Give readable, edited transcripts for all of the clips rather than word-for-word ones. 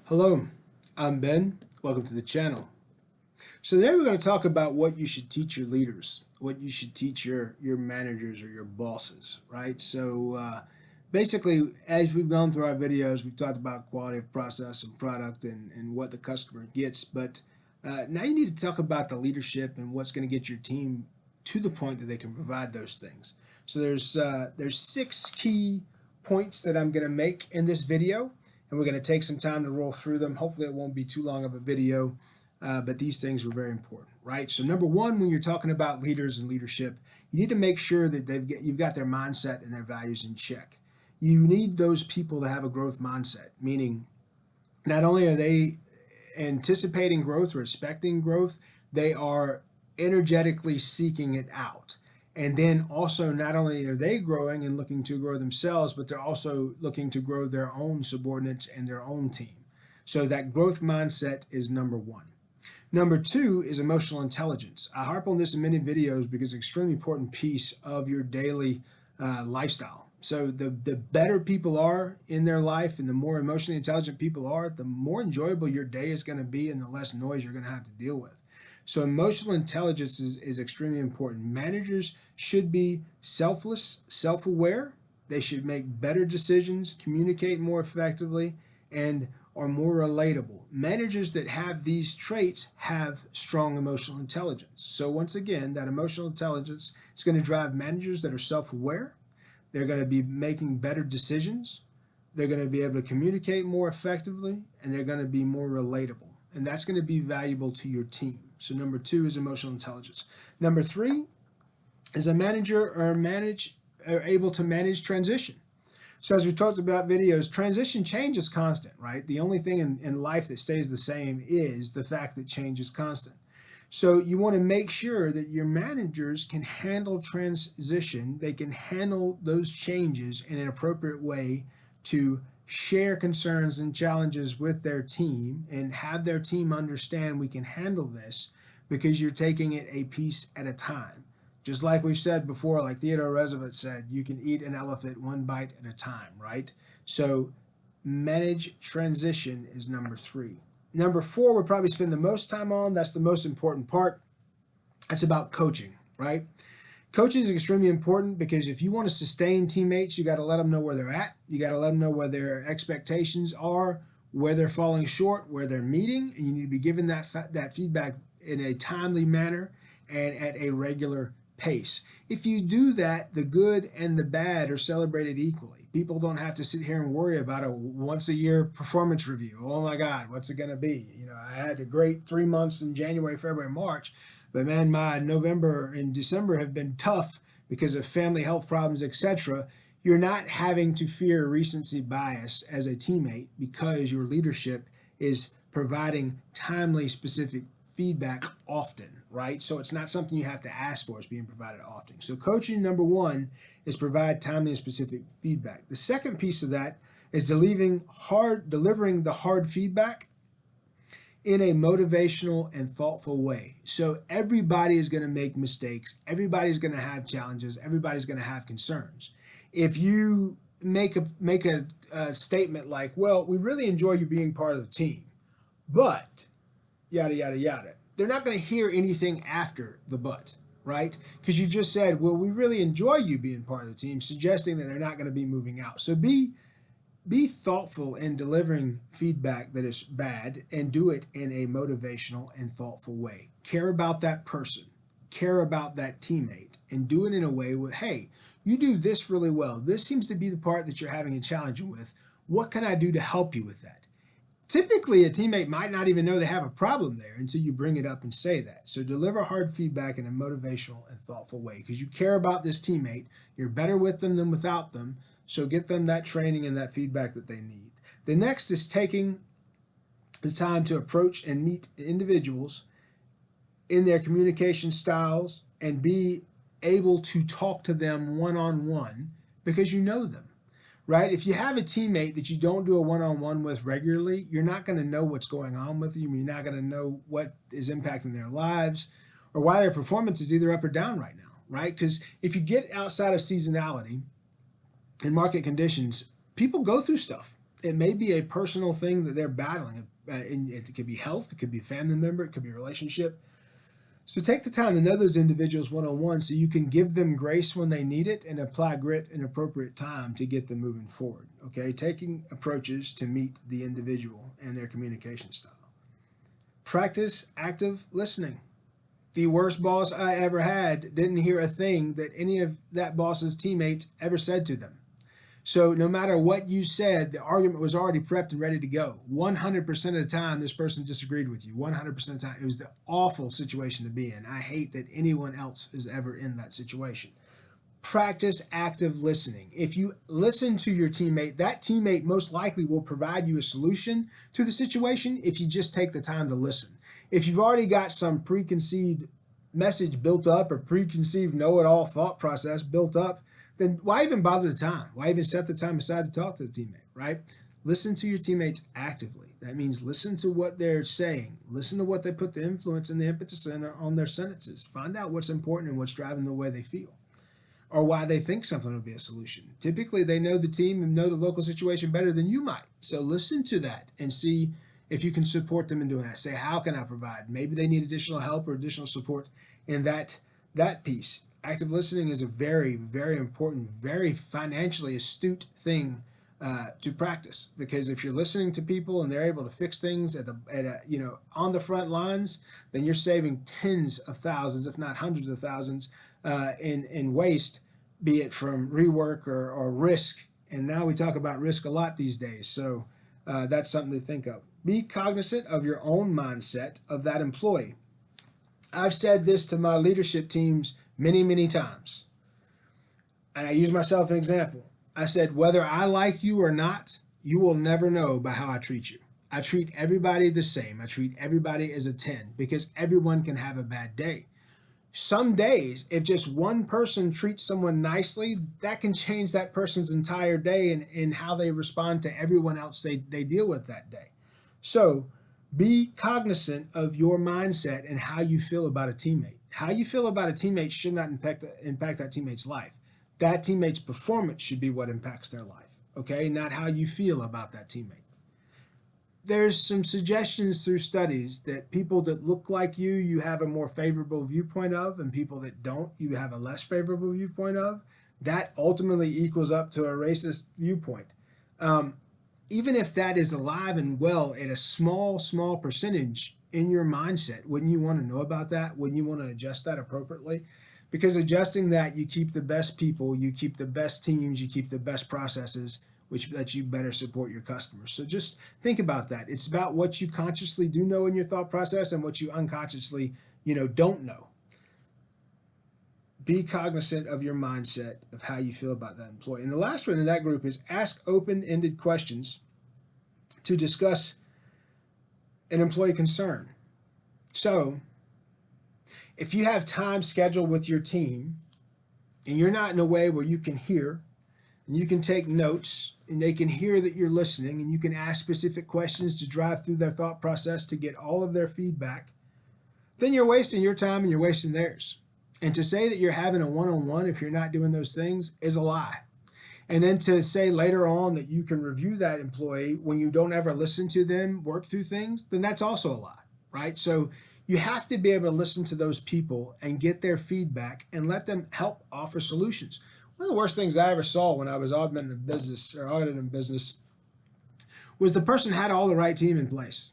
Hello, I'm Ben. Welcome to the channel. So today we're going to talk about what you should teach your leaders, what you should teach your managers or your bosses, right? So basically, as we've gone through our videos, we've talked about quality of process and product and what the customer gets. But now you need to talk about the leadership and what's going to get your team to the point that they can provide those things. So there's 6 key points that I'm going to make in this video, and we're going to take some time to roll through them. Hopefully it won't be too long of a video, but these things are very important, right? So number one, when you're talking about leaders and leadership, you need to make sure that you've got their mindset and their values in check. You need those people to have a growth mindset, meaning not only are they anticipating growth or expecting growth, they are energetically seeking it out. And then also, not only are they growing and looking to grow themselves, but they're also looking to grow their own subordinates and their own team. So that growth mindset is number one. Number two is emotional intelligence. I harp on this in many videos because it's an extremely important piece of your daily lifestyle. So the better people are in their life and the more emotionally intelligent people are, the more enjoyable your day is going to be and the less noise you're going to have to deal with. So emotional intelligence is extremely important. Managers should be selfless, self-aware. They should make better decisions, communicate more effectively, and are more relatable. Managers that have these traits have strong emotional intelligence. So once again, that emotional intelligence is going to drive managers that are self-aware. They're going to be making better decisions. They're going to be able to communicate more effectively, and they're going to be more relatable. And that's going to be valuable to your team. So number two is emotional intelligence. Number three is a manager or able to manage transition. So as we talked about videos, transition change is constant, right? The only thing in life that stays the same is the fact that change is constant. So you want to make sure that your managers can handle transition. They can handle those changes in an appropriate way to share concerns and challenges with their team and have their team understand we can handle this because you're taking it a piece at a time. Just like we've said before, like Theodore Roosevelt said, you can eat an elephant one bite at a time, right? So manage transition is number three. Number four, we'll probably spend the most time on, that's the most important part. It's about coaching, right? Coaching is extremely important because if you want to sustain teammates, you got to let them know where they're at. You got to let them know where their expectations are, where they're falling short, where they're meeting, and you need to be giving that feedback in a timely manner and at a regular pace. If you do that, the good and the bad are celebrated equally. People don't have to sit here and worry about a once-a-year performance review. Oh my God, what's it going to be? You know, I had a great 3 months in January, February, March. But man, my November and December have been tough because of family health problems, etc. You're not having to fear recency bias as a teammate because your leadership is providing timely, specific feedback often, right? So it's not something you have to ask for, it's being provided often. So coaching, number one, is provide timely and specific feedback. The second piece of that is delivering the hard feedback in a motivational and thoughtful way. So everybody is going to make mistakes. Everybody's going to have challenges. Everybody's going to have concerns. If you make a statement like, well, we really enjoy you being part of the team, but yada, yada, yada, they're not going to hear anything after the but, right? Because you just said, well, we really enjoy you being part of the team, suggesting that they're not going to be moving out. So be thoughtful in delivering feedback that is bad and do it in a motivational and thoughtful way. Care about that person, care about that teammate, and do it in a way with, hey, you do this really well. This seems to be the part that you're having a challenge with. What can I do to help you with that? Typically, a teammate might not even know they have a problem there until you bring it up and say that. So deliver hard feedback in a motivational and thoughtful way because you care about this teammate. You're better with them than without them. So get them that training and that feedback that they need. The next is taking the time to approach and meet individuals in their communication styles and be able to talk to them one-on-one because you know them, right? If you have a teammate that you don't do a one-on-one with regularly, you're not going to know what's going on with them. You're not going to know what is impacting their lives or why their performance is either up or down right now, right? Because if you get outside of seasonality, in market conditions, people go through stuff. It may be a personal thing that they're battling. And it could be health, it could be a family member, it could be a relationship. So take the time to know those individuals one-on-one so you can give them grace when they need it and apply grit in appropriate time to get them moving forward. Okay, taking approaches to meet the individual and their communication style. Practice active listening. The worst boss I ever had didn't hear a thing that any of that boss's teammates ever said to them. So no matter what you said, the argument was already prepped and ready to go. 100% of the time, this person disagreed with you. 100% of the time, it was the awful situation to be in. I hate that anyone else is ever in that situation. Practice active listening. If you listen to your teammate, that teammate most likely will provide you a solution to the situation if you just take the time to listen. If you've already got some preconceived message built up or preconceived know-it-all thought process built up, then why even bother the time? Why even set the time aside to talk to the teammate, right? Listen to your teammates actively. That means listen to what they're saying. Listen to what they put the influence and the impetus on their sentences. Find out what's important and what's driving the way they feel or why they think something would be a solution. Typically, they know the team and know the local situation better than you might. So listen to that and see if you can support them in doing that. Say, how can I provide? Maybe they need additional help or additional support in that piece. Active listening is a very, very important, very financially astute thing to practice, because if you're listening to people and they're able to fix things on the front lines, then you're saving tens of thousands, if not hundreds of thousands, in waste, be it from rework or risk. And now we talk about risk a lot these days, so that's something to think of. Be cognizant of your own mindset of that employee. I've said this to my leadership teams many, many times. And I use myself as an example. I said, whether I like you or not, you will never know by how I treat you. I treat everybody the same. I treat everybody as a 10 because everyone can have a bad day. Some days, if just one person treats someone nicely, that can change that person's entire day and how they respond to everyone else they deal with that day. So be cognizant of your mindset and how you feel about a teammate. How you feel about a teammate should not impact that teammate's life. That teammate's performance should be what impacts their life, okay? Not how you feel about that teammate. There's some suggestions through studies that people that look like you have a more favorable viewpoint of, and people that don't, you have a less favorable viewpoint of. That ultimately equals up to a racist viewpoint. Even if that is alive and well at a small percentage in your mindset, wouldn't you want to know about that? Wouldn't you want to adjust that appropriately? Because adjusting that, you keep the best people, you keep the best teams, you keep the best processes, which lets you better support your customers. So just think about that. It's about what you consciously do know in your thought process and what you unconsciously, don't know. Be cognizant of your mindset of how you feel about that employee. And the last one in that group is ask open-ended questions to discuss an employee concern. So if you have time scheduled with your team and you're not in a way where you can hear and you can take notes and they can hear that you're listening and you can ask specific questions to drive through their thought process to get all of their feedback, then you're wasting your time and you're wasting theirs. And to say that you're having a one-on-one if you're not doing those things is a lie. And then to say later on that you can review that employee when you don't ever listen to them work through things, then that's also a lie, right? So you have to be able to listen to those people and get their feedback and let them help offer solutions. One of the worst things I ever saw when I was auditing business was the person had all the right team in place.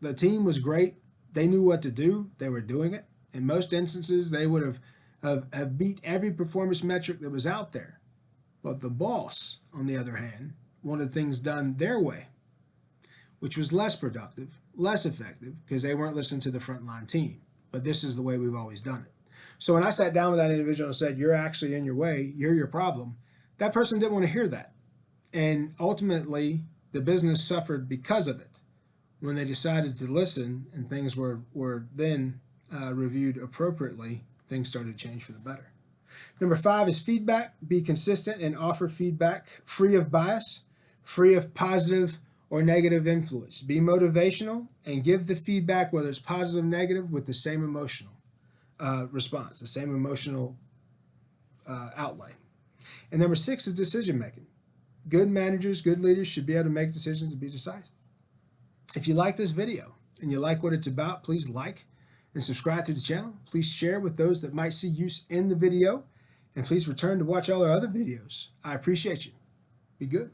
The team was great. They knew what to do. They were doing it. In most instances, they would have beat every performance metric that was out there. But the boss, on the other hand, wanted things done their way, which was less productive, less effective, because they weren't listening to the frontline team. But this is the way we've always done it. So when I sat down with that individual and said, you're actually in your way, you're your problem, that person didn't want to hear that. And ultimately, the business suffered because of it. When they decided to listen and things were then reviewed appropriately, things started to change for the better. Number 5 is feedback. Be consistent and offer feedback free of bias, free of positive or negative influence. Be motivational and give the feedback, whether it's positive or negative, with the same emotional response, the same emotional outlay. And number 6 is decision making. good managers, good leaders should be able to make decisions and be decisive. If you like this video and you like what it's about, please like and subscribe to the channel. Please share with those that might see use in the video. And please return to watch all our other videos. I appreciate you. Be good.